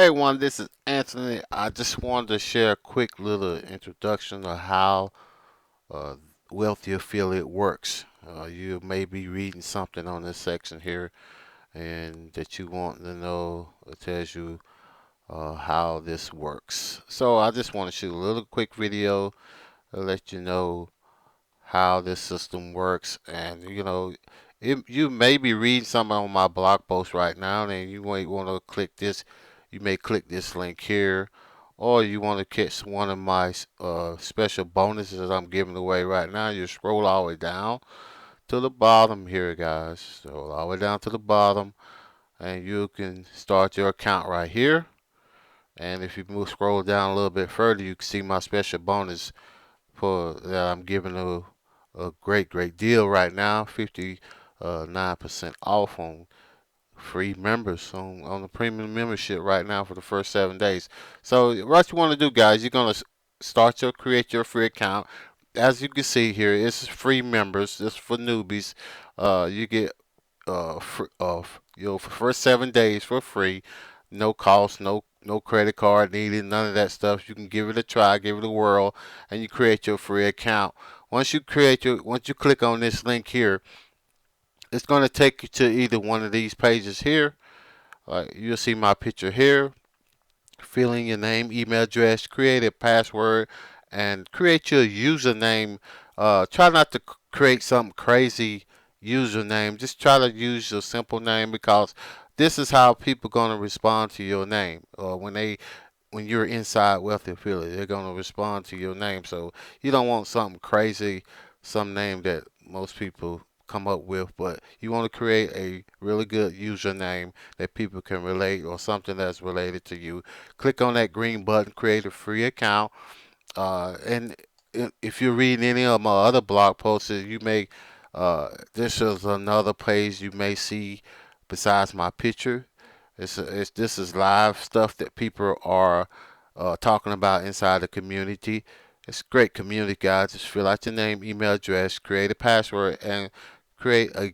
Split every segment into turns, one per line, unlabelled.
Hey everyone, this is Anthony. I just wanted to share a quick little introduction of how uh, Wealthy Affiliate works. You may be reading something on this section here and that you want to know. It tells you how this works. So I just want to shoot a little quick video to let you know how this system works. And you may be reading something on my blog post right now, and you might want to click this. You may click this link here, or you want to catch one of my special bonuses that I'm giving away right now. You scroll all the way down to the bottom here, guys. Scroll all the way down to the bottom, and you can start your account right here. And if you scroll down a little bit further, you can see my special bonus for that I'm giving a great deal right now, 59% off on free members on the premium membership right now for the first 7 days. So what you want to do, guys, you're gonna create your free account. As you can see here, it's free members. This for newbies. You get for first 7 days for free, no cost, no credit card needed, none of that stuff. You can give it a try, give it a whirl, and you create your free account. Once you click on this link here, it's going to take you to either one of these pages here. You'll see my picture here. Fill in your name, email address, create a password, and create your username. Try not to create some crazy username. Just try to use your simple name because this is how people are going to respond to your name. When you're inside Wealthy Affiliate, they're going to respond to your name. So you don't want something crazy, some name that most people come up with, but you want to create a really good username that people can relate or something that's related to you. Click on that green button, create a free account. And if you're reading any of my other blog posts, this is another page you may see besides my picture. This is live stuff that people are talking about inside the community. It's a great community, guys. Just fill out your name, email address, create a password, and create a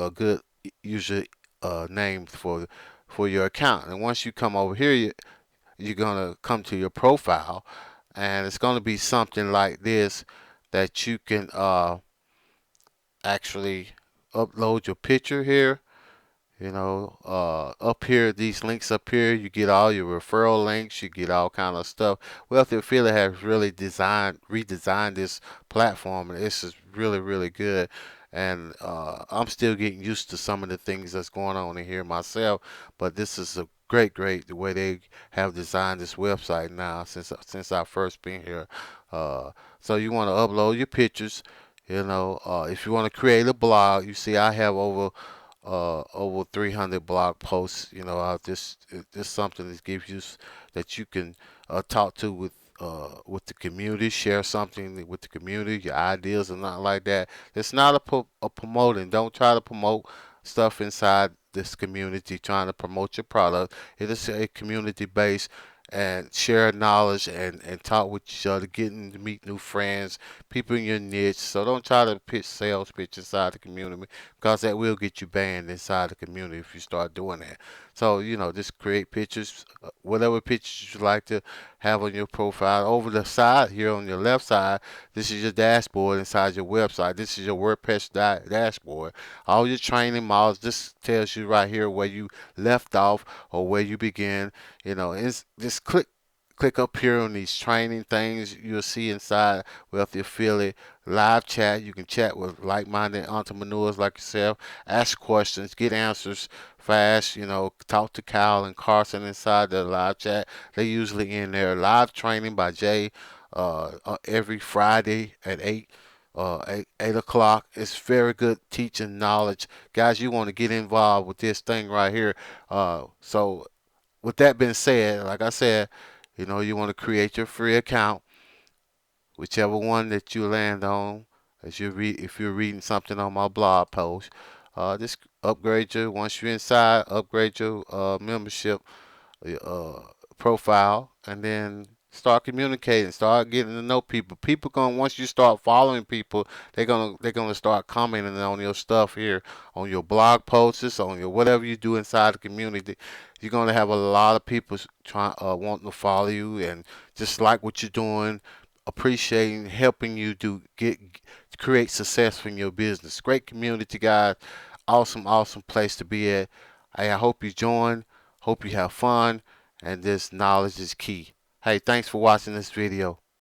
good user name for your account. And once you come over here, you're gonna come to your profile, and it's gonna be something like this that you can actually upload your picture here. Up here, these links up here, you get all your referral links, you get all kind of stuff. Wealthy Affiliate has really redesigned this platform, and this is really good. And I'm still getting used to some of the things that's going on in here myself, but this is a great the way they have designed this website now since I first been here. Uh, so you want to upload your pictures. If you want to create a blog, you see I have over 300 blog posts. This something that gives you that you can talk to with the community, share something with the community, your ideas and not like that. It's not a promoting. Don't try to promote stuff inside this community, trying to promote your product. It is a community based and share knowledge and talk with each other, getting to meet new friends, people in your niche. So don't try to pitch sales pitch inside the community because that will get you banned inside the community if you start doing that. So, just create pictures, whatever pictures you like to have on your profile. Over the side here on your left side, this is your dashboard inside your website. This is your WordPress dashboard. All your training models, this tells you right here where you left off or where you begin. It's just click up here on these training things you'll see inside Wealthy Affiliate. Live chat. You can chat with like-minded entrepreneurs like yourself. Ask questions, get answers fast. Talk to Kyle and Carson inside the live chat. They usually in there. Live training by Jay every Friday at 8 o'clock. It's very good teaching knowledge. Guys, you want to get involved with this thing right here. So with that being said, like I said, you want to create your free account, whichever one that you land on. If you're reading something on my blog post, just upgrade your once you're inside, upgrade your membership uh, profile, and then Start communicating. Start getting to know people. People gonna once you start following people, they're gonna start commenting on your stuff here, on your blog posts, on your whatever you do inside the community. You're gonna have a lot of people trying wanting to follow you and just like what you're doing, appreciating, helping you to create success in your business. Great community, guys. Awesome, awesome place to be at. Hey, I hope you join. Hope you have fun. And this knowledge is key. Hey, thanks for watching this video.